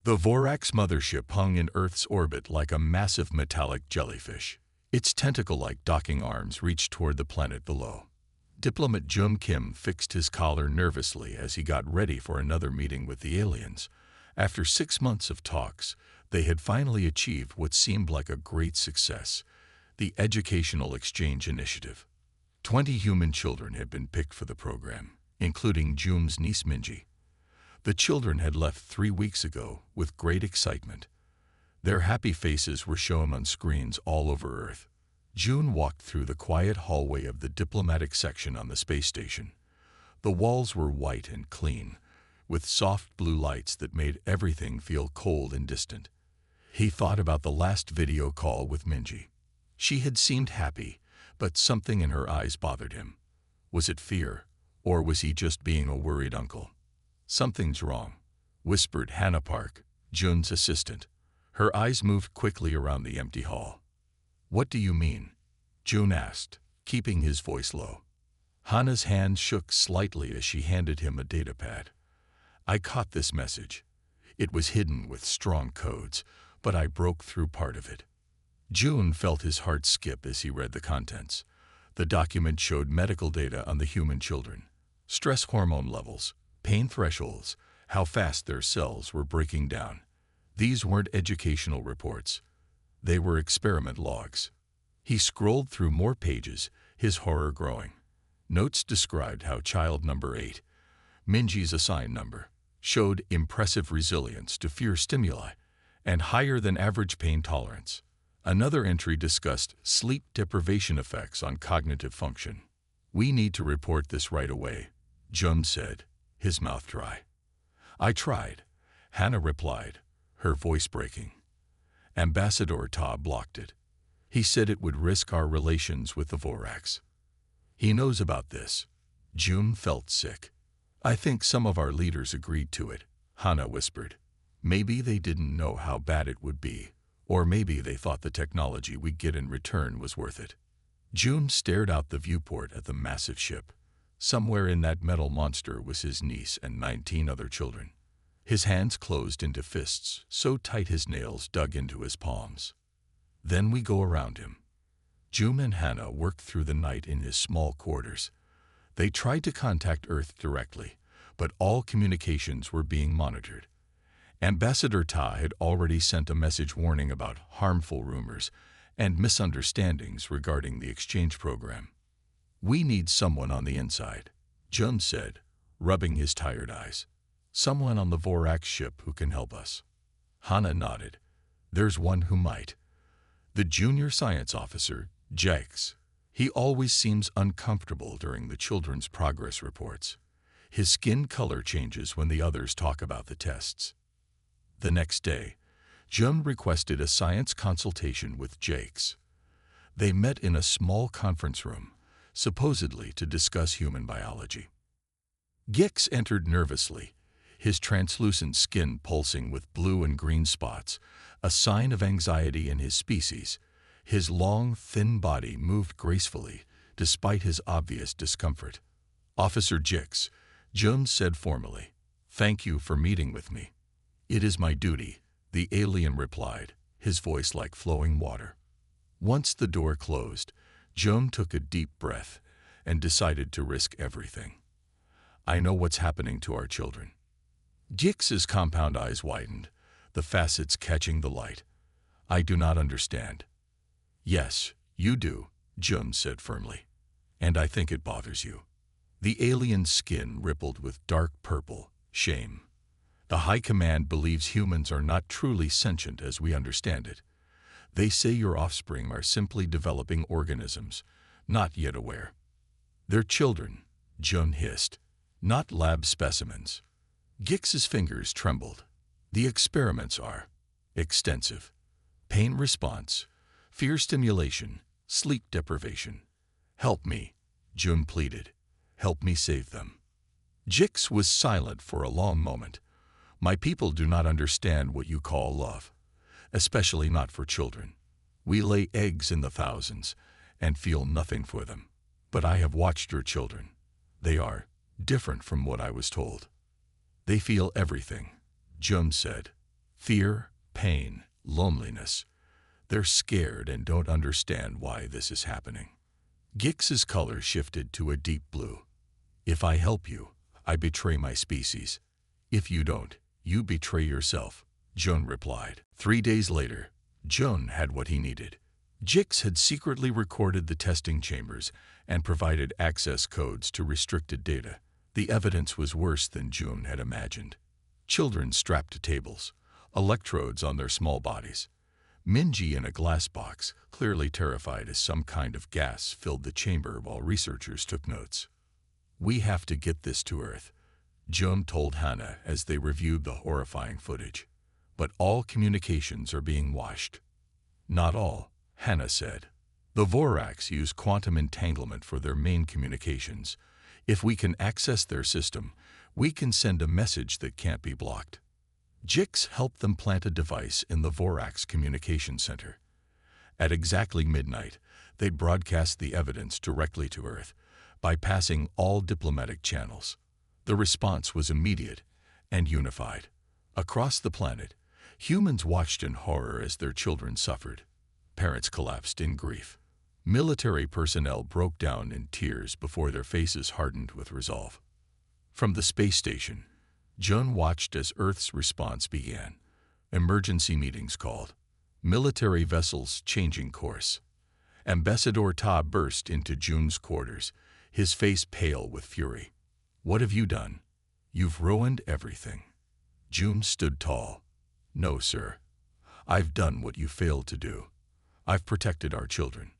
The Vorax mothership hung in Earth's orbit like a massive metallic jellyfish. Its tentacle-like docking arms reached toward the planet below. Diplomat Jum Kim fixed his collar nervously as he got ready for another meeting with the aliens. After 6 months of talks, they had finally achieved what seemed like a great success: the Educational Exchange Initiative. 20 human children had been picked for the program, including Jum's niece Minji. The children had left 3 weeks ago with great excitement. Their happy faces were shown on screens all over Earth. June walked through the quiet hallway of the diplomatic section on the space station. The walls were white and clean, with soft blue lights that made everything feel cold and distant. He thought about the last video call with Minji. She had seemed happy, but something in her eyes bothered him. Was it fear, or was he just being a worried uncle? "Something's wrong," whispered Hannah Park, Jun's assistant. Her eyes moved quickly around the empty hall. "What do you mean?" Jun asked, keeping his voice low. Hannah's hand shook slightly as she handed him a datapad. "I caught this message. It was hidden with strong codes, but I broke through part of it." Jun felt his heart skip as he read the contents. The document showed medical data on the human children: stress hormone levels, pain thresholds, how fast their cells were breaking down. These weren't educational reports. They were experiment logs. He scrolled through more pages, his horror growing. Notes described how child number 8, Minji's assigned number, showed impressive resilience to fear stimuli and higher than average pain tolerance. Another entry discussed sleep deprivation effects on cognitive function. "We need to report this right away," Jun said, his mouth dry. "I tried," Hannah replied, her voice breaking. Ambassador Ta blocked it. He said it would risk our relations with the Vorax. "He knows about this." Jun felt sick. "I think some of our leaders agreed to it," Hannah whispered. "Maybe they didn't know how bad it would be, or maybe they thought the technology we'd get in return was worth it." Jun stared out the viewport at the massive ship. Somewhere in that metal monster was his niece and 19 other children. His hands closed into fists, so tight his nails dug into his palms. "Then we go around him." Jun and Hannah worked through the night in his small quarters. They tried to contact Earth directly, but all communications were being monitored. Ambassador Ta had already sent a message warning about harmful rumors and misunderstandings regarding the exchange program. "We need someone on the inside," Jun said, rubbing his tired eyes. "Someone on the Vorax ship who can help us." Hannah nodded. "There's one who might. The junior science officer, Jakes. He always seems uncomfortable during the children's progress reports. His skin color changes when the others talk about the tests." The next day, Jun requested a science consultation with Jakes. They met in a small conference room, supposedly to discuss human biology. Gix entered nervously, his translucent skin pulsing with blue and green spots, a sign of anxiety in his species. His long, thin body moved gracefully, despite his obvious discomfort. "Officer Gix," Jun said formally, "thank you for meeting with me." "It is my duty," the alien replied, his voice like flowing water. Once the door closed, Jun took a deep breath and decided to risk everything. "I know what's happening to our children." Gix's compound eyes widened, the facets catching the light. "I do not understand." "Yes, you do," Jun said firmly. "And I think it bothers you." The alien's skin rippled with dark purple, shame. "The High Command believes humans are not truly sentient as we understand it. They say your offspring are simply developing organisms, not yet aware." "They're children," Jun hissed, "not lab specimens." Gix's fingers trembled. "The experiments are extensive. Pain response, fear stimulation, sleep deprivation. Help me," Jun pleaded. "Help me save them." Gix was silent for a long moment. "My people do not understand what you call love, especially not for children. We lay eggs in the thousands and feel nothing for them. But I have watched your children. They are different from what I was told." "They feel everything," Jun said. Fear, pain, loneliness. They're scared and don't understand why this is happening. Gix's color shifted to a deep blue. If I help you, I betray my species. If you don't, you betray yourself, Jun replied. 3 days later, Jun had what he needed. Gix had secretly recorded the testing chambers and provided access codes to restricted data. The evidence was worse than Jun had imagined. Children strapped to tables, electrodes on their small bodies. Minji in a glass box, clearly terrified as some kind of gas filled the chamber while researchers took notes. We have to get this to Earth, Jun told Hannah as they reviewed the horrifying footage. But all communications are being washed. Not all, Hannah said. The Vorax use quantum entanglement for their main communications. If we can access their system, we can send a message that can't be blocked. Gix helped them plant a device in the Vorax communication center. At exactly midnight, they broadcast the evidence directly to Earth, bypassing all diplomatic channels. The response was immediate and unified. Across the planet, humans watched in horror as their children suffered. Parents collapsed in grief. Military personnel broke down in tears before their faces hardened with resolve. From the space station, Jun watched as Earth's response began. Emergency meetings called. Military vessels changing course. Ambassador Ta burst into Jun's quarters, his face pale with fury. What have you done? You've ruined everything. Jun stood tall. No, sir. I've done what you failed to do. I've protected our children.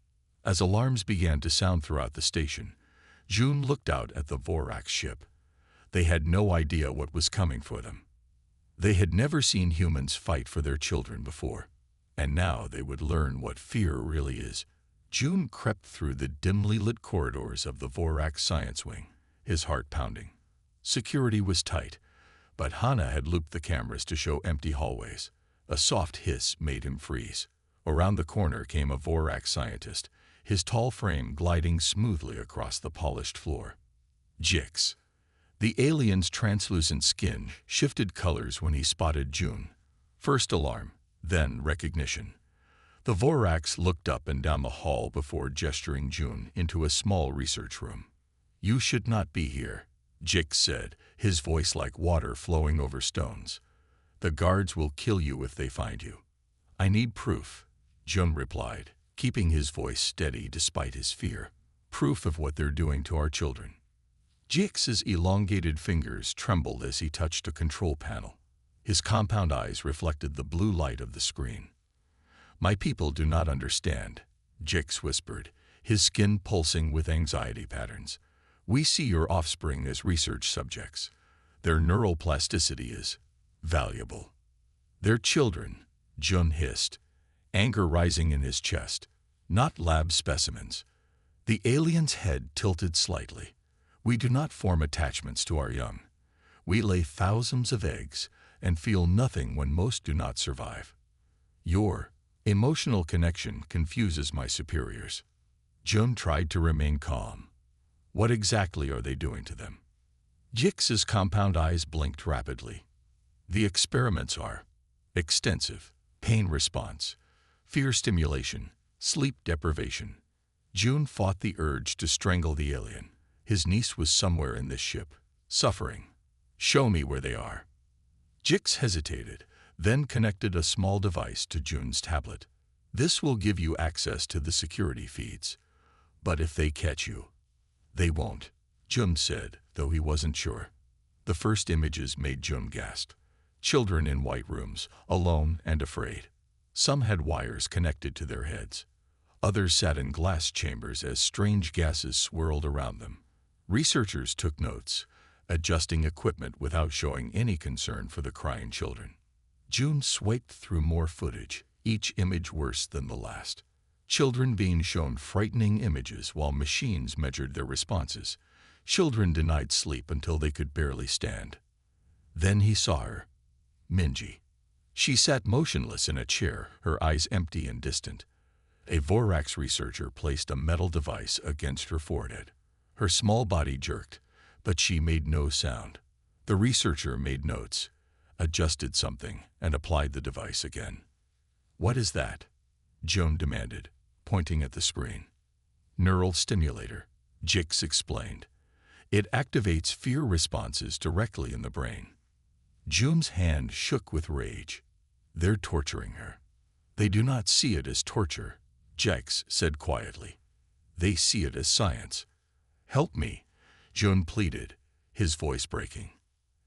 As alarms began to sound throughout the station, Jun looked out at the Vorax ship. They had no idea what was coming for them. They had never seen humans fight for their children before, and now they would learn what fear really is. Jun crept through the dimly lit corridors of the Vorax science wing, his heart pounding. Security was tight, but Hannah had looped the cameras to show empty hallways. A soft hiss made him freeze. Around the corner came a Vorax scientist, his tall frame gliding smoothly across the polished floor. Gix. The alien's translucent skin shifted colors when he spotted Jun. First alarm, then recognition. The Vorax looked up and down the hall before gesturing Jun into a small research room. You should not be here, Gix said, his voice like water flowing over stones. The guards will kill you if they find you. I need proof, Jun replied, keeping his voice steady despite his fear. Proof of what they're doing to our children. Gix's elongated fingers trembled as he touched a control panel. His compound eyes reflected the blue light of the screen. My people do not understand, Gix whispered, his skin pulsing with anxiety patterns. We see your offspring as research subjects. Their neural plasticity is valuable. They're children, Jun hissed, anger rising in his chest, not lab specimens. The alien's head tilted slightly. We do not form attachments to our young. We lay thousands of eggs and feel nothing when most do not survive. Your emotional connection confuses my superiors. Jun tried to remain calm. What exactly are they doing to them? Gix's compound eyes blinked rapidly. The experiments are extensive: pain response, fear stimulation, sleep deprivation. Jun fought the urge to strangle the alien. His niece was somewhere in this ship, suffering. Show me where they are. Gix hesitated, then connected a small device to Jun's tablet. This will give you access to the security feeds. But if they catch you, they won't, Jun said, though he wasn't sure. The first images made Jun gasp. Children in white rooms, alone and afraid. Some had wires connected to their heads. Others sat in glass chambers as strange gases swirled around them. Researchers took notes, adjusting equipment without showing any concern for the crying children. Jun swiped through more footage, each image worse than the last. Children being shown frightening images while machines measured their responses. Children denied sleep until they could barely stand. Then he saw her, Minji. She sat motionless in a chair, her eyes empty and distant. A Vorax researcher placed a metal device against her forehead. Her small body jerked, but she made no sound. The researcher made notes. adjusted something, and applied the device again. "What is that?" Joan demanded, pointing at the screen. "Neural stimulator," Jix explained. "It activates fear responses directly in the brain." Jum's hand shook with rage. "They're torturing her." "They do not see it as torture," Jix said quietly. "They see it as science." "Help me," Jun pleaded, his voice breaking.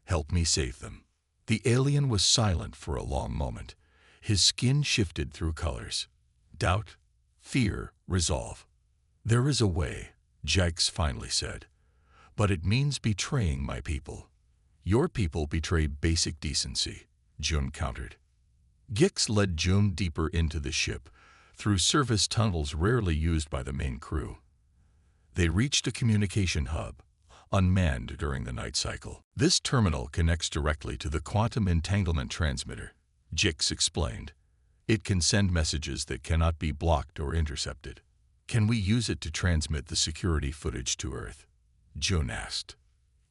"Help me save them." The alien was silent for a long moment. His skin shifted through colors. Doubt, fear, resolve. "There is a way," Jix finally said. "But it means betraying my people." "Your people betray basic decency," Jun countered. Gix led Jun deeper into the ship, through service tunnels rarely used by the main crew. They reached a communication hub, unmanned during the night cycle. "This terminal connects directly to the quantum entanglement transmitter," Jix explained. "It can send messages that cannot be blocked or intercepted." "Can we use it to transmit the security footage to Earth?" Jun asked.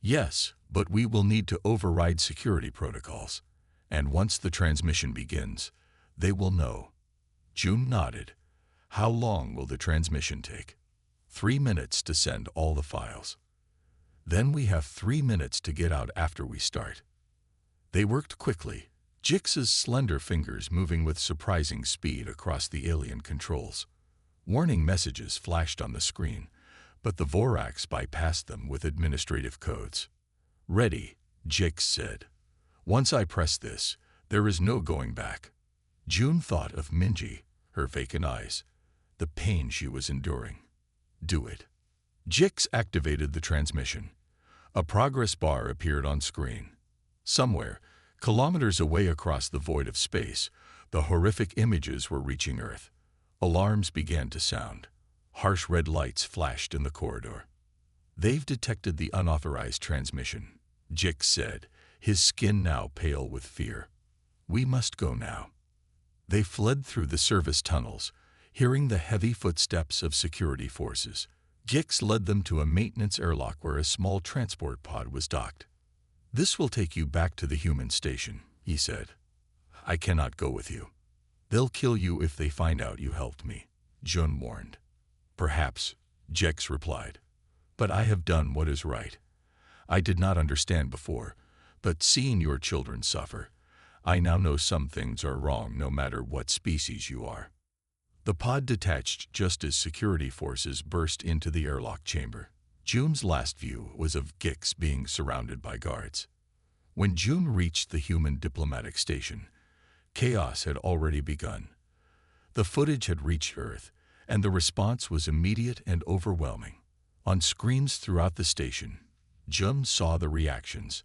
"Yes, but we will need to override security protocols. And once the transmission begins, they will know." Jun nodded. "How long will the transmission take?" 3 minutes to send all the files. "Then we have 3 minutes to get out after we start." They worked quickly, Jix's slender fingers moving with surprising speed across the alien controls. Warning messages flashed on the screen, but the Vorax bypassed them with administrative codes. "Ready," Jix said. "Once I press this, there is no going back." Jun thought of Minji, her vacant eyes, the pain she was enduring. "Do it." Jix activated the transmission. A progress bar appeared on screen. Somewhere, kilometers away across the void of space, the horrific images were reaching Earth. Alarms began to sound. Harsh red lights flashed in the corridor. "They've detected the unauthorized transmission," Jix said, his skin now pale with fear. "We must go now." They fled through the service tunnels, hearing the heavy footsteps of security forces. Jix led them to a maintenance airlock where a small transport pod was docked. "This will take you back to the human station," he said. "I cannot go with you. They'll kill you if they find out you helped me," Jun warned. "Perhaps," Jix replied. "But I have done what is right. I did not understand before, but seeing your children suffer, I now know some things are wrong no matter what species you are." The pod detached just as security forces burst into the airlock chamber. Jun's last view was of Gix being surrounded by guards. When Jun reached the human diplomatic station, chaos had already begun. The footage had reached Earth, and the response was immediate and overwhelming. On screens throughout the station, Jun saw the reactions.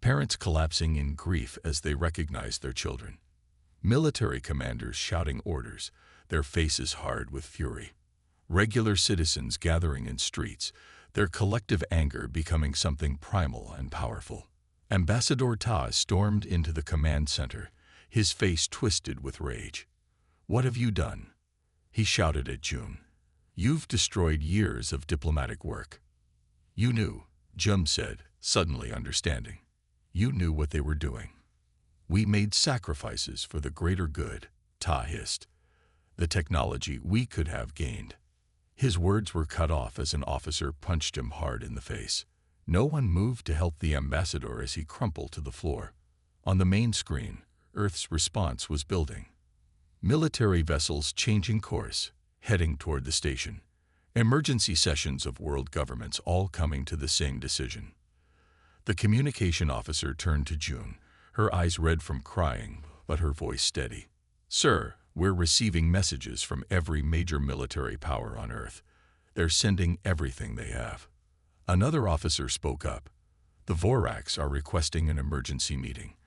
Parents collapsing in grief as they recognized their children. Military commanders shouting orders, their faces hard with fury. Regular citizens gathering in streets, their collective anger becoming something primal and powerful. Ambassador Ta stormed into the command center, his face twisted with rage. "What have you done?" he shouted at Jun. "You've destroyed years of diplomatic work." "You knew," Jun said, suddenly understanding. "You knew what they were doing." "We made sacrifices for the greater good," Ta hissed. "The technology we could have gained." His words were cut off as an officer punched him hard in the face. No one moved to help the ambassador as he crumpled to the floor. On the main screen, Earth's response was building. Military vessels changing course, heading toward the station. Emergency sessions of world governments all coming to the same decision. The communication officer turned to Jun, her eyes red from crying, but her voice steady. "Sir, we're receiving messages from every major military power on Earth. They're sending everything they have." Another officer spoke up. "The Vorax are requesting an emergency meeting.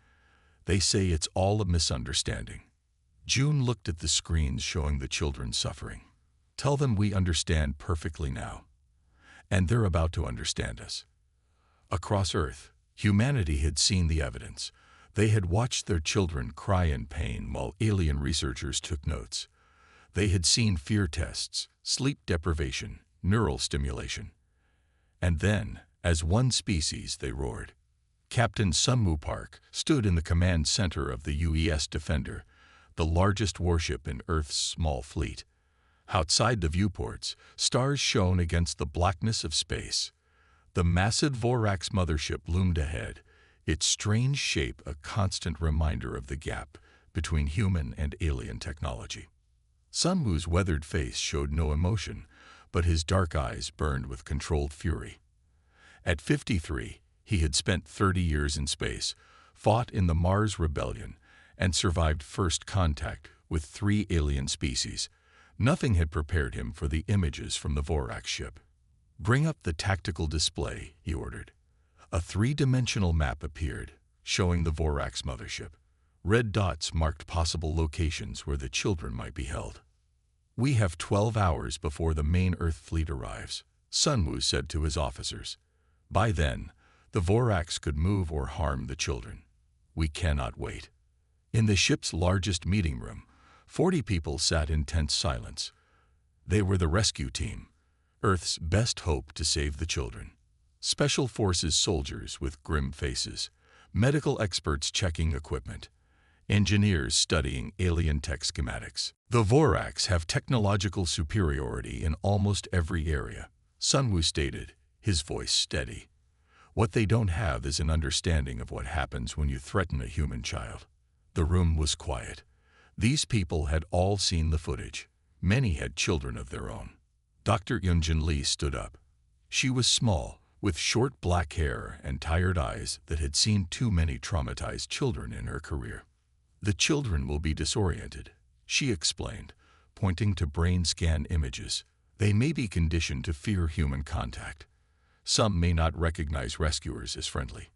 They say it's all a misunderstanding." Jun looked at the screens showing the children suffering. "Tell them we understand perfectly now. And they're about to understand us." Across Earth, humanity had seen the evidence. They had watched their children cry in pain while alien researchers took notes. They had seen fear tests, sleep deprivation, neural stimulation. And then, as one species, they roared. Captain Sunwoo Park stood in the command center of the UES Defender, the largest warship in Earth's small fleet. Outside the viewports, stars shone against the blackness of space. The massive Vorax mothership loomed ahead, its strange shape a constant reminder of the gap between human and alien technology. Sunwoo's weathered face showed no emotion, but his dark eyes burned with controlled fury. At 53, he had spent 30 years in space, fought in the Mars Rebellion, and survived first contact with 3 alien species. Nothing had prepared him for the images from the Vorax ship. "Bring up the tactical display," he ordered. A 3-dimensional map appeared, showing the Vorax mothership. Red dots marked possible locations where the children might be held. "We have 12 hours before the main Earth fleet arrives," Sunwoo said to his officers. "By then, the Vorax could move or harm the children. We cannot wait." In the ship's largest meeting room, 40 people sat in tense silence. They were the rescue team, Earth's best hope to save the children. Special Forces soldiers with grim faces, medical experts checking equipment, engineers studying alien tech schematics. "The Vorax have technological superiority in almost every area," Sunwoo stated, his voice steady. "What they don't have is an understanding of what happens when you threaten a human child." The room was quiet. These people had all seen the footage. Many had children of their own. Dr. Yunjin Lee stood up. She was small, with short black hair and tired eyes that had seen too many traumatized children in her career. "The children will be disoriented," she explained, pointing to brain scan images. "They may be conditioned to fear human contact. Some may not recognize rescuers as friendly."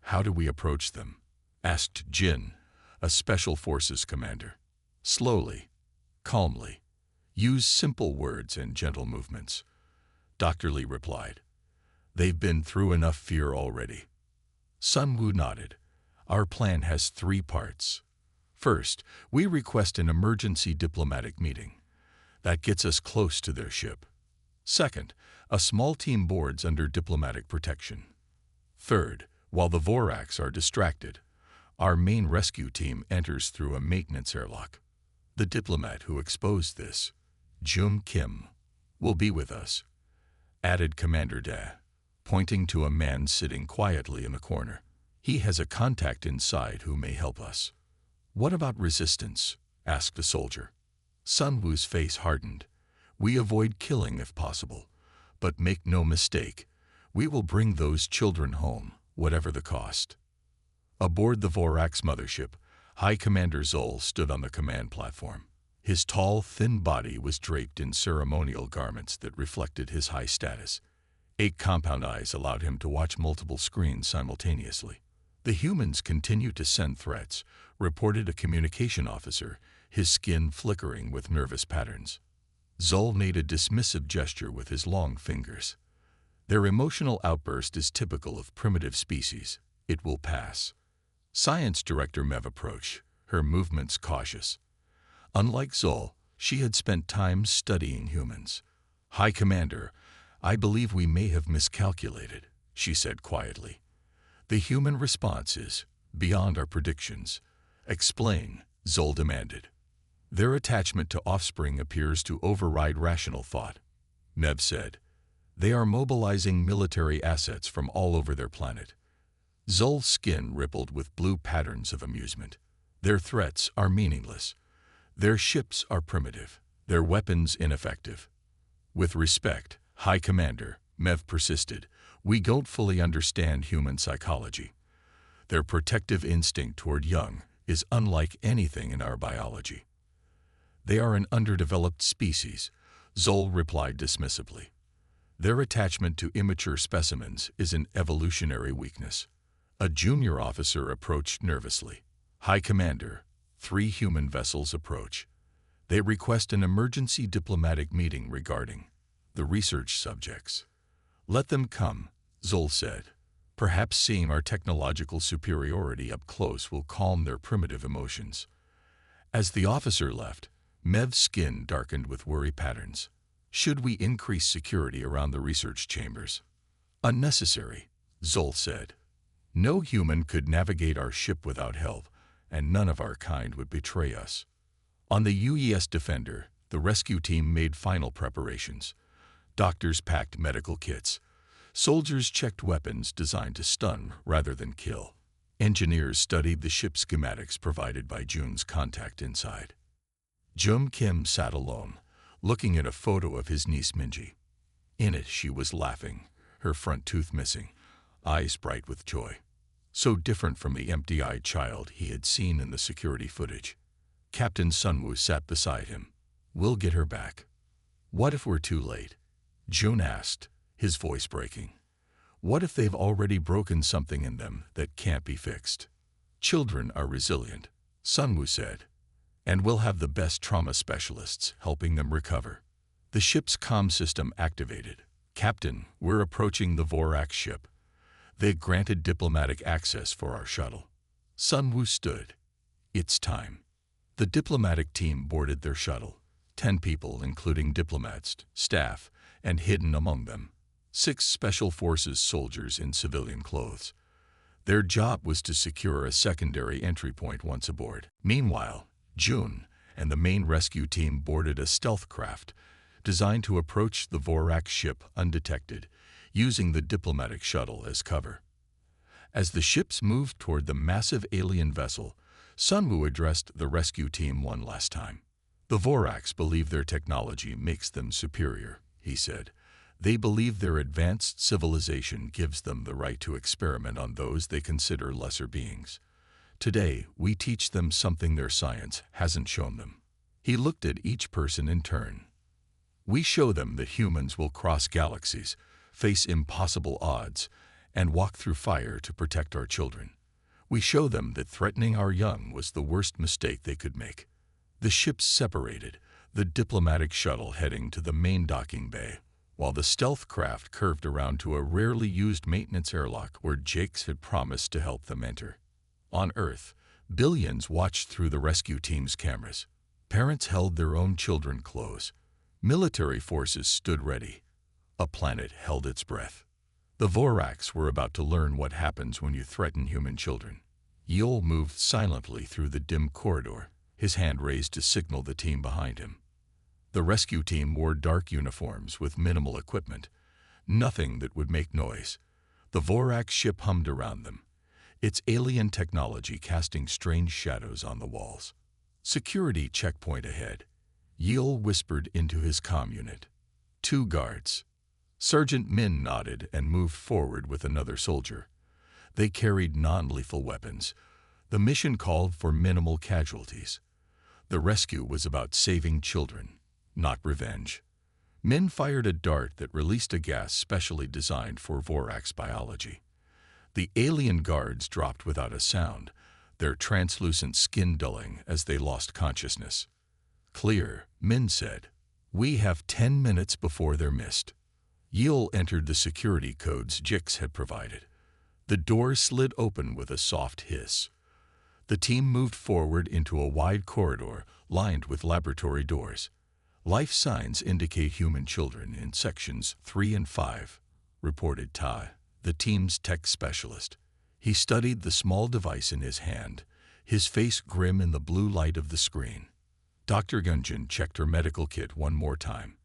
"How do we approach them?" asked Jin, a Special Forces commander. "Slowly, calmly. Use simple words and gentle movements," Dr. Lee replied. "They've been through enough fear already." Sunwoo nodded. "Our plan has 3 parts. First, we request an emergency diplomatic meeting. That gets us close to their ship. Second, a small team boards under diplomatic protection. Third, while the Vorax are distracted, our main rescue team enters through a maintenance airlock. The diplomat who exposed this, Jum Kim, will be with us," added Commander Da, pointing to a man sitting quietly in the corner. "He has a contact inside who may help us." "What about resistance?" asked a soldier. Sunwoo's face hardened. "We avoid killing if possible, but make no mistake, we will bring those children home, whatever the cost." Aboard the Vorax mothership, High Commander Zol stood on the command platform. His tall, thin body was draped in ceremonial garments that reflected his high status. 8 compound eyes allowed him to watch multiple screens simultaneously. "The humans continue to send threats," reported a communication officer, his skin flickering with nervous patterns. Zol made a dismissive gesture with his long fingers. "Their emotional outburst is typical of primitive species. It will pass." Science Director Mev approached, her movements cautious. Unlike Zol, she had spent time studying humans. "High Commander, I believe we may have miscalculated," she said quietly. "The human response is beyond our predictions." "Explain," Zol demanded. "Their attachment to offspring appears to override rational thought," Mev said. "They are mobilizing military assets from all over their planet." Zol's skin rippled with blue patterns of amusement. "Their threats are meaningless. Their ships are primitive, their weapons ineffective." "With respect, High Commander," Mev persisted, "we don't fully understand human psychology. Their protective instinct toward young is unlike anything in our biology." "They are an underdeveloped species," Zol replied dismissively. "Their attachment to immature specimens is an evolutionary weakness." A junior officer approached nervously. "High Commander, 3 human vessels approach. They request an emergency diplomatic meeting regarding the research subjects." "Let them come," Zol said. "Perhaps seeing our technological superiority up close will calm their primitive emotions." As the officer left, Mev's skin darkened with worry patterns. "Should we increase security around the research chambers?" "Unnecessary," Zol said. No human could navigate our ship without help, and none of our kind would betray us. On the UES Defender, the rescue team made final preparations. Doctors packed medical kits. Soldiers checked weapons designed to stun rather than kill. Engineers studied the ship's schematics provided by Jun's contact inside. Jum Kim sat alone, looking at a photo of his niece Minji. In it, she was laughing, her front tooth missing, eyes bright with joy. So different from the empty-eyed child he had seen in the security footage. Captain Sunwoo sat beside him. "We'll get her back." "What if we're too late?" Jun asked, his voice breaking. "What if they've already broken something in them that can't be fixed?" "Children are resilient," Sunwoo said, "and we'll have the best trauma specialists helping them recover." The ship's comm system activated. "Captain, we're approaching the Vorax ship. They granted diplomatic access for our shuttle." Sunwoo stood. "It's time." The diplomatic team boarded their shuttle. 10 people, including diplomats, staff, and hidden among them, 6 Special Forces soldiers in civilian clothes. Their job was to secure a secondary entry point once aboard. Meanwhile, Jun and the main rescue team boarded a stealth craft designed to approach the Vorax ship undetected, using the diplomatic shuttle as cover. As the ships moved toward the massive alien vessel, Sunwoo addressed the rescue team one last time. "The Vorax believe their technology makes them superior," he said. "They believe their advanced civilization gives them the right to experiment on those they consider lesser beings. Today, we teach them something their science hasn't shown them." He looked at each person in turn. "We show them that humans will cross galaxies, face impossible odds, and walk through fire to protect our children. We show them that threatening our young was the worst mistake they could make." The ships separated, the diplomatic shuttle heading to the main docking bay, while the stealth craft curved around to a rarely used maintenance airlock where Jakes had promised to help them enter. On Earth, billions watched through the rescue team's cameras. Parents held their own children close. Military forces stood ready. A planet held its breath. The Vorax were about to learn what happens when you threaten human children. Yeol moved silently through the dim corridor, his hand raised to signal the team behind him. The rescue team wore dark uniforms with minimal equipment, nothing that would make noise. The Vorax ship hummed around them, its alien technology casting strange shadows on the walls. "Security checkpoint ahead," Yeol whispered into his comm unit. 2 guards. Sergeant Min nodded and moved forward with another soldier. They carried non-lethal weapons. The mission called for minimal casualties. The rescue was about saving children, not revenge. Min fired a dart that released a gas specially designed for Vorax biology. The alien guards dropped without a sound, their translucent skin dulling as they lost consciousness. "Clear," Min said. "We have 10 minutes before they're missed." Yeol entered the security codes Jix had provided. The door slid open with a soft hiss. The team moved forward into a wide corridor lined with laboratory doors. "Life signs indicate human children in sections 3 and 5, reported Tai, the team's tech specialist. He studied the small device in his hand, his face grim in the blue light of the screen. Dr. Gunjin checked her medical kit one more time.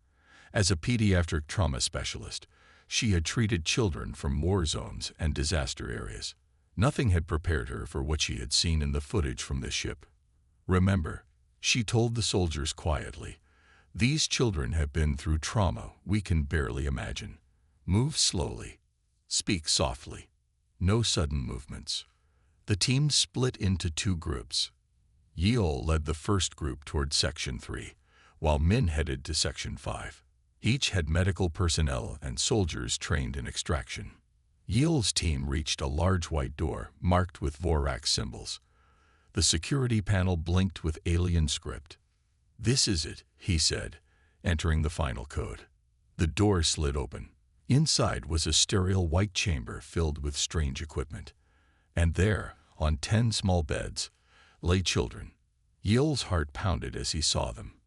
As a pediatric trauma specialist, she had treated children from war zones and disaster areas. Nothing had prepared her for what she had seen in the footage from the ship. "Remember," she told the soldiers quietly, "these children have been through trauma we can barely imagine. Move slowly. Speak softly. No sudden movements." The team split into 2 groups. Yeol led the first group toward Section 3, while Min headed to Section 5. Each had medical personnel and soldiers trained in extraction. Yeol's team reached a large white door marked with Vorax symbols. The security panel blinked with alien script. "This is it," he said, entering the final code. The door slid open. Inside was a sterile white chamber filled with strange equipment. And there, on 10 small beds, lay children. Yeol's heart pounded as he saw them.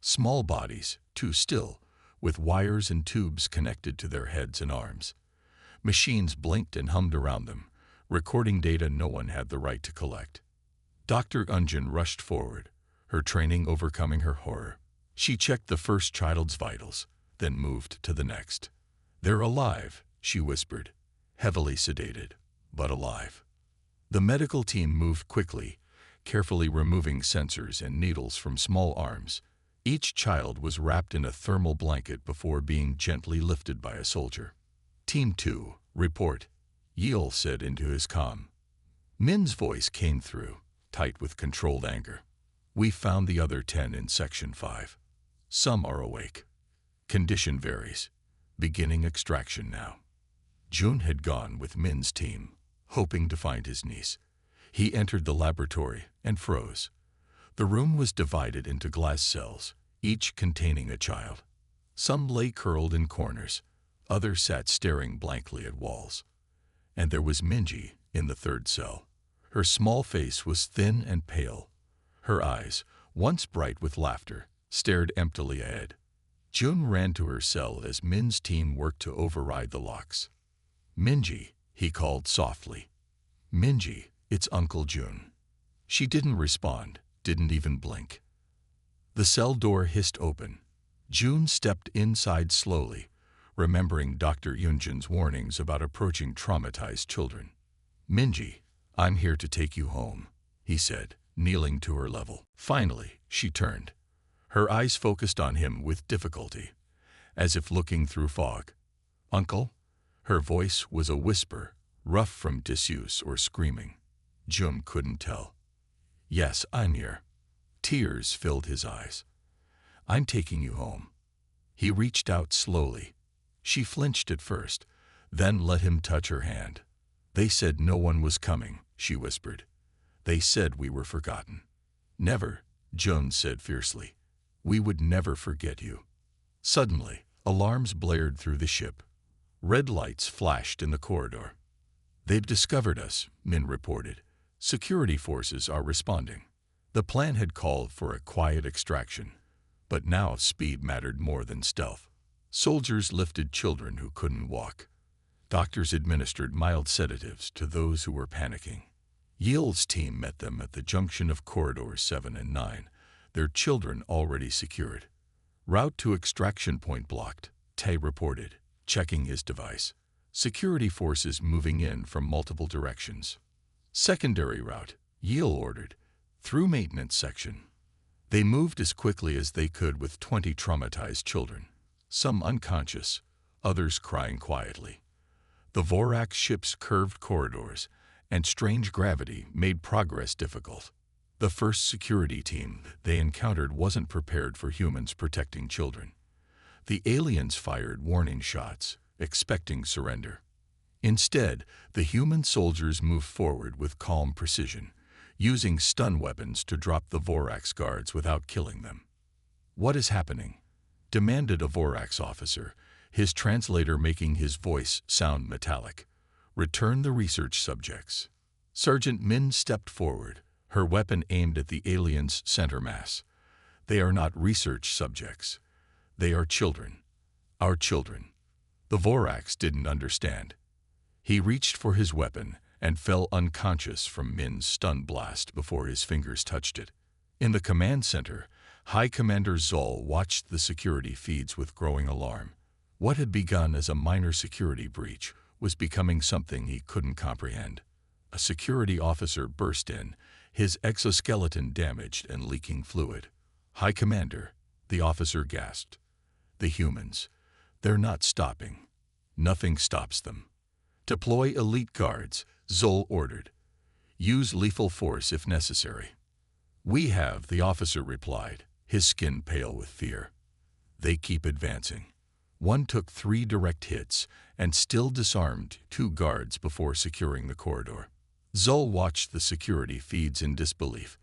Small bodies, too still, with wires and tubes connected to their heads and arms. Machines blinked and hummed around them, recording data no one had the right to collect. Dr. Unjin rushed forward, her training overcoming her horror. She checked the first child's vitals, then moved to the next. "They're alive," she whispered, heavily sedated, but alive. The medical team moved quickly, carefully removing sensors and needles from small arms. Each child was wrapped in a thermal blanket before being gently lifted by a soldier. "Team 2, report," Yeel said into his comm. Min's voice came through, tight with controlled anger. "We found the other 10 in Section 5. Some are awake. Condition varies. Beginning extraction now." Jun had gone with Min's team, hoping to find his niece. He entered the laboratory and froze. The room was divided into glass cells, each containing a child. Some lay curled in corners, others sat staring blankly at walls. And there was Minji in the third cell. Her small face was thin and pale. Her eyes, once bright with laughter, stared emptily ahead. Jun ran to her cell as Min's team worked to override the locks. "Minji," he called softly. "Minji, it's Uncle Jun." She didn't respond, didn't even blink. The cell door hissed open. Jun stepped inside slowly, remembering Dr. Yunjin's warnings about approaching traumatized children. "Minji, I'm here to take you home," he said, kneeling to her level. Finally, she turned. Her eyes focused on him with difficulty, as if looking through fog. "Uncle?" Her voice was a whisper, rough from disuse or screaming. Jun couldn't tell. "Yes, I'm here." Tears filled his eyes. "I'm taking you home." He reached out slowly. She flinched at first, then let him touch her hand. "They said no one was coming," she whispered. "They said we were forgotten." "Never," Jun said fiercely. "We would never forget you." Suddenly, alarms blared through the ship. Red lights flashed in the corridor. "They've discovered us," Min reported. "Security forces are responding." The plan had called for a quiet extraction, but now speed mattered more than stealth. Soldiers lifted children who couldn't walk. Doctors administered mild sedatives to those who were panicking. Yeel's team met them at the junction of corridors 7 and 9, their children already secured. "Route to extraction point blocked," Tay reported, checking his device. "Security forces moving in from multiple directions." "Secondary route," Yeel ordered, "through maintenance section." They moved as quickly as they could with 20 traumatized children, some unconscious, others crying quietly. The Vorax ship's curved corridors and strange gravity made progress difficult. The first security team they encountered wasn't prepared for humans protecting children. The aliens fired warning shots, expecting surrender. Instead, the human soldiers moved forward with calm precision, using stun weapons to drop the Vorax guards without killing them. "What is happening?" demanded a Vorax officer, his translator making his voice sound metallic. "Return the research subjects." Sergeant Min stepped forward, her weapon aimed at the aliens' center mass. "They are not research subjects. They are children. Our children." The Vorax didn't understand. He reached for his weapon and fell unconscious from Min's stun blast before his fingers touched it. In the command center, High Commander Zol watched the security feeds with growing alarm. What had begun as a minor security breach was becoming something he couldn't comprehend. A security officer burst in, his exoskeleton damaged and leaking fluid. "High Commander," the officer gasped. "The humans. They're not stopping. Nothing stops them." "Deploy elite guards," Zol ordered. "Use lethal force if necessary." "We have," the officer replied, his skin pale with fear. "They keep advancing." One took 3 direct hits and still disarmed 2 guards before securing the corridor. Zol watched the security feeds in disbelief.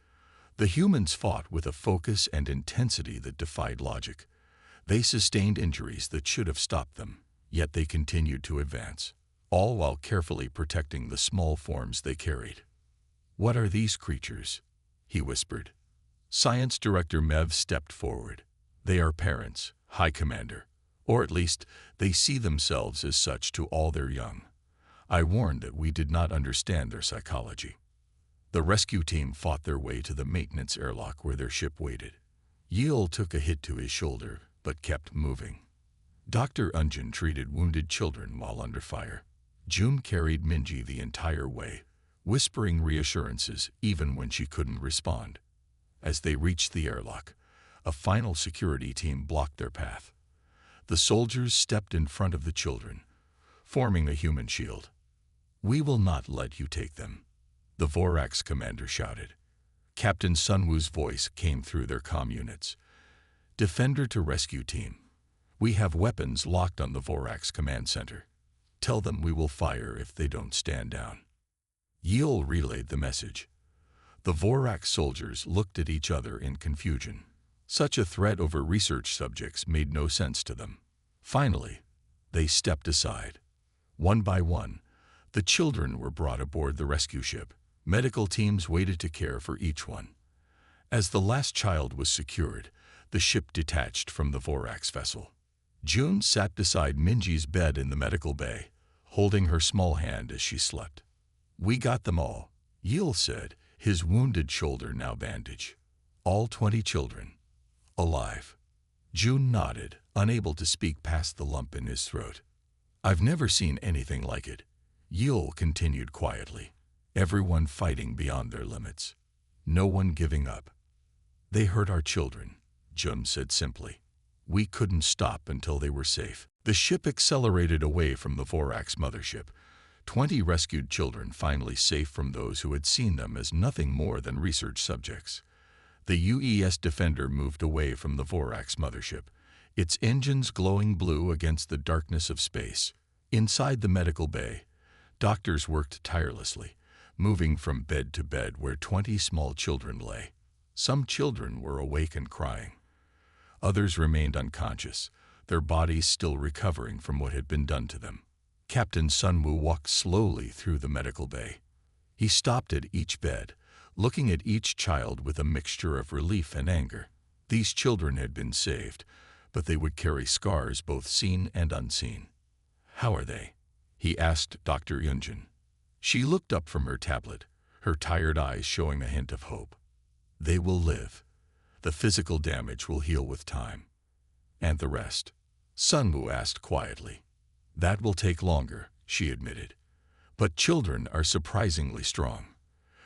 The humans fought with a focus and intensity that defied logic. They sustained injuries that should have stopped them, yet they continued to advance, all while carefully protecting the small forms they carried. "What are these creatures?" he whispered. Science Director Mev stepped forward. "They are parents, High Commander. Or at least, they see themselves as such to all their young. I warned that we did not understand their psychology. The rescue team fought their way to the maintenance airlock where their ship waited. Yeel took a hit to his shoulder, but kept moving. Dr. Unjin treated wounded children while under fire. June carried Minji the entire way, whispering reassurances even when she couldn't respond. As they reached the airlock, a final security team blocked their path. The soldiers stepped in front of the children, forming a human shield. "We will not let you take them," the Vorax commander shouted. Captain Sunwoo's voice came through their comm units. "Defender to rescue team. We have weapons locked on the Vorax command center. Tell them we will fire if they don't stand down." Yeel relayed the message. The Vorax soldiers looked at each other in confusion. Such a threat over research subjects made no sense to them. Finally, they stepped aside. One by one, the children were brought aboard the rescue ship. Medical teams waited to care for each one. As the last child was secured, the ship detached from the Vorax vessel. June sat beside Minji's bed in the medical bay, holding her small hand as she slept. "We got them all," Yeel said, his wounded shoulder now bandaged. "All 20 children. Alive." June nodded, unable to speak past the lump in his throat. "I've never seen anything like it," Yeel continued quietly. "Everyone fighting beyond their limits. No one giving up." "They hurt our children," June said simply. "We couldn't stop until they were safe." The ship accelerated away from the Vorax mothership. 20 rescued children finally safe from those who had seen them as nothing more than research subjects. The UES Defender moved away from the Vorax mothership, its engines glowing blue against the darkness of space. Inside the medical bay, doctors worked tirelessly, moving from bed to bed where 20 small children lay. Some children were awake and crying. Others remained unconscious, their bodies still recovering from what had been done to them. Captain Sunwoo walked slowly through the medical bay. He stopped at each bed, looking at each child with a mixture of relief and anger. These children had been saved, but they would carry scars both seen and unseen. "How are they?" he asked Dr. Yunjin. She looked up from her tablet, her tired eyes showing a hint of hope. "They will live. The physical damage will heal with time." "And the rest?" Sunwoo asked quietly. "That will take longer," she admitted. "But children are surprisingly strong.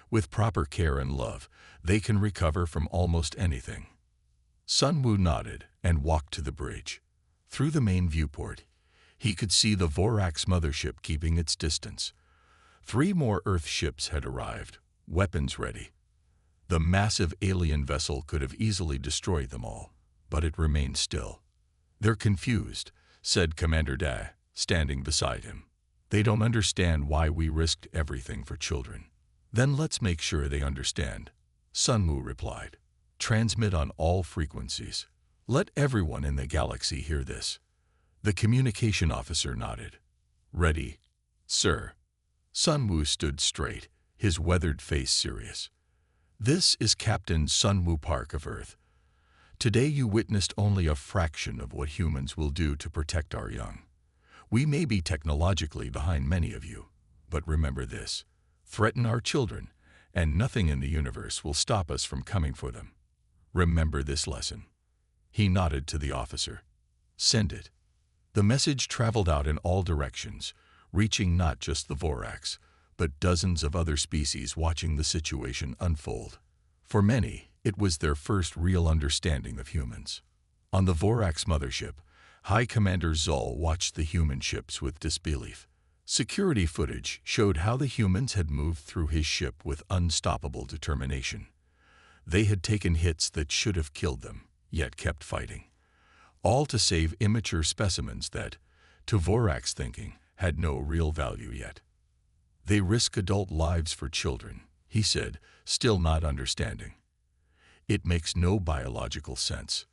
With proper care and love, they can recover from almost anything." Sunwoo nodded and walked to the bridge. Through the main viewport, he could see the Vorax mothership keeping its distance. 3 more Earth ships had arrived, weapons ready. The massive alien vessel could have easily destroyed them all, but it remained still. "They're confused," said Commander Da, standing beside him. "They don't understand why we risked everything for children." "Then let's make sure they understand," Sunwoo replied. "Transmit on all frequencies. Let everyone in the galaxy hear this." The communication officer nodded. "Ready, sir." Sunwoo stood straight, his weathered face serious. "This is Captain Sunwoo Park of Earth. Today you witnessed only a fraction of what humans will do to protect our young. We may be technologically behind many of you, but remember this. Threaten our children, and nothing in the universe will stop us from coming for them. Remember this lesson." He nodded to the officer. "Send it." The message traveled out in all directions, reaching not just the Vorax, but dozens of other species watching the situation unfold. For many, it was their first real understanding of humans. On the Vorax mothership, High Commander Zol watched the human ships with disbelief. Security footage showed how the humans had moved through his ship with unstoppable determination. They had taken hits that should have killed them, yet kept fighting. All to save immature specimens that, to Vorax thinking, had no real value yet. "They risk adult lives for children," he said, still not understanding. "It makes no biological sense."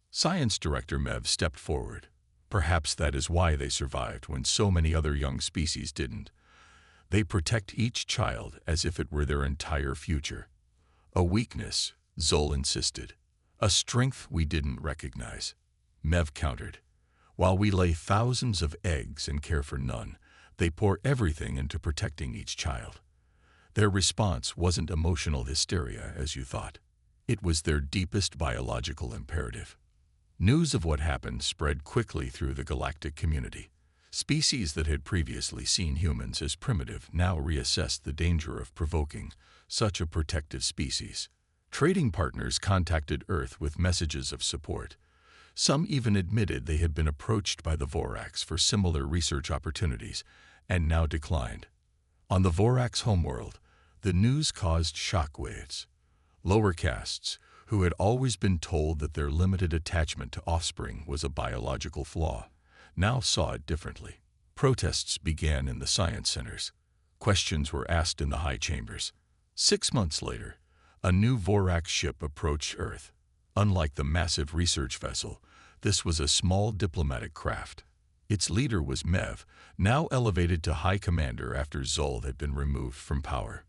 Science Director Mev stepped forward. "Perhaps that is why they survived when so many other young species didn't. They protect each child as if it were their entire future." "A weakness," Zol insisted. "A strength we didn't recognize." Mev countered. "While we lay thousands of eggs and care for none, They pour everything into protecting each child. Their response wasn't emotional hysteria, as you thought. It was their deepest biological imperative. News of what happened spread quickly through the galactic community. Species that had previously seen humans as primitive now reassessed the danger of provoking such a protective species. Trading partners contacted Earth with messages of support. Some even admitted they had been approached by the Vorax for similar research opportunities and now declined. On the Vorax homeworld, the news caused shockwaves. Lower castes, who had always been told that their limited attachment to offspring was a biological flaw, now saw it differently. Protests began in the science centers. Questions were asked in the high chambers. 6 months later, a new Vorax ship approached Earth. Unlike the massive research vessel, this was a small diplomatic craft. Its leader was Mev, now elevated to High Commander after Zol had been removed from power.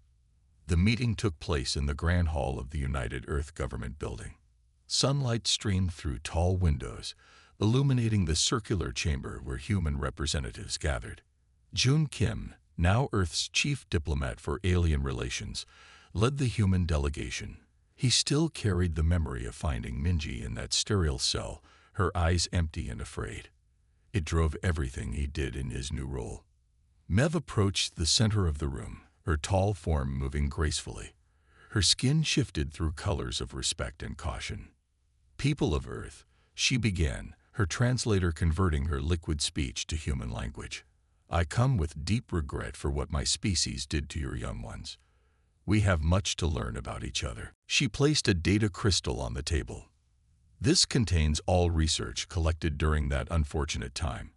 The meeting took place in the Grand Hall of the United Earth Government Building. Sunlight streamed through tall windows, illuminating the circular chamber where human representatives gathered. Jun Kim, now Earth's chief diplomat for alien relations, led the human delegation. He still carried the memory of finding Minji in that sterile cell, her eyes empty and afraid. It drove everything he did in his new role. Mev approached the center of the room, her tall form moving gracefully. Her skin shifted through colors of respect and caution. "People of Earth," she began, her translator converting her liquid speech to human language. "I come with deep regret for what my species did to your young ones. We have much to learn about each other." She placed a data crystal on the table. "This contains all research collected during that unfortunate time.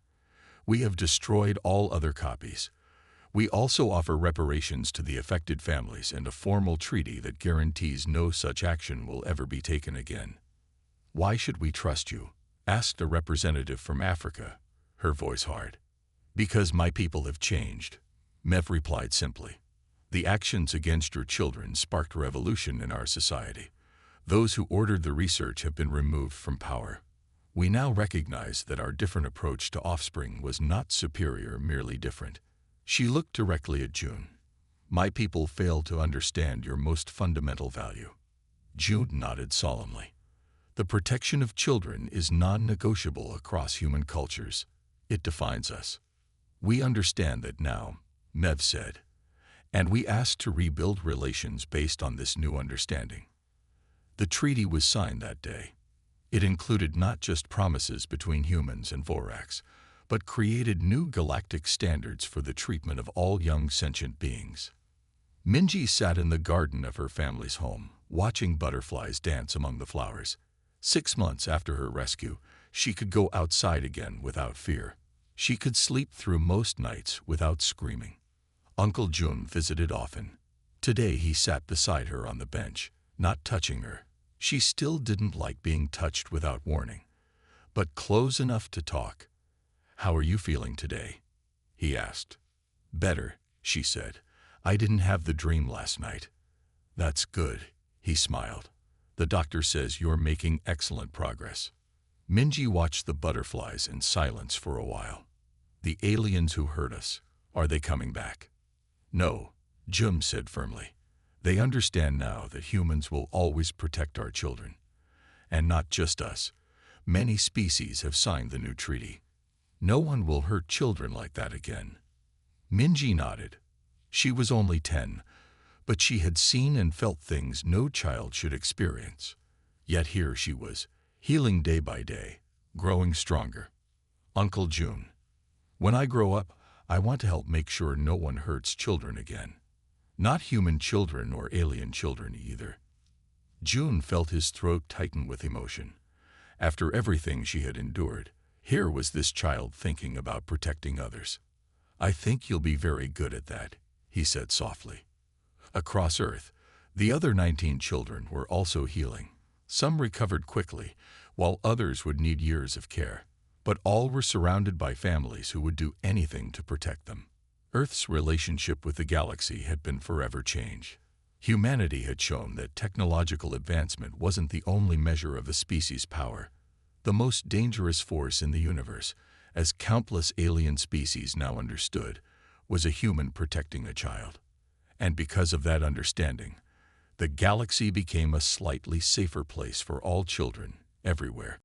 We have destroyed all other copies. We also offer reparations to the affected families and a formal treaty that guarantees no such action will ever be taken again." "Why should we trust you?" asked a representative from Africa, her voice hard. "Because my people have changed," Mev replied simply. "The actions against your children sparked revolution in our society. Those who ordered the research have been removed from power. We now recognize that our different approach to offspring was not superior, merely different." She looked directly at June. "My people failed to understand your most fundamental value." June nodded solemnly. "The protection of children is non-negotiable across human cultures. It defines us." "We understand that now," Mev said, "and we asked to rebuild relations based on this new understanding." The treaty was signed that day. It included not just promises between humans and Vorax, but created new galactic standards for the treatment of all young sentient beings. Minji sat in the garden of her family's home, watching butterflies dance among the flowers. 6 months after her rescue, she could go outside again without fear. She could sleep through most nights without screaming. Uncle Jun visited often. Today he sat beside her on the bench, not touching her. She still didn't like being touched without warning, but close enough to talk. "How are you feeling today?" he asked. "Better," she said. "I didn't have the dream last night." "That's good," he smiled. "The doctor says you're making excellent progress." Minji watched the butterflies in silence for a while. "The aliens who hurt us, are they coming back?" "No," Jum said firmly. "They understand now that humans will always protect our children. And not just us. Many species have signed the new treaty. No one will hurt children like that again." Minji nodded. She was only 10, but she had seen and felt things no child should experience. Yet here she was, healing day by day, growing stronger. "Uncle Jun, when I grow up, I want to help make sure no one hurts children again. Not human children or alien children either." Jun felt his throat tighten with emotion. After everything she had endured, here was this child thinking about protecting others. "I think you'll be very good at that," he said softly. Across Earth, the other 19 children were also healing. Some recovered quickly, while others would need years of care. But all were surrounded by families who would do anything to protect them. Earth's relationship with the galaxy had been forever changed. Humanity had shown that technological advancement wasn't the only measure of a species' power. The most dangerous force in the universe, as countless alien species now understood, was a human protecting a child. And because of that understanding, the galaxy became a slightly safer place for all children, everywhere.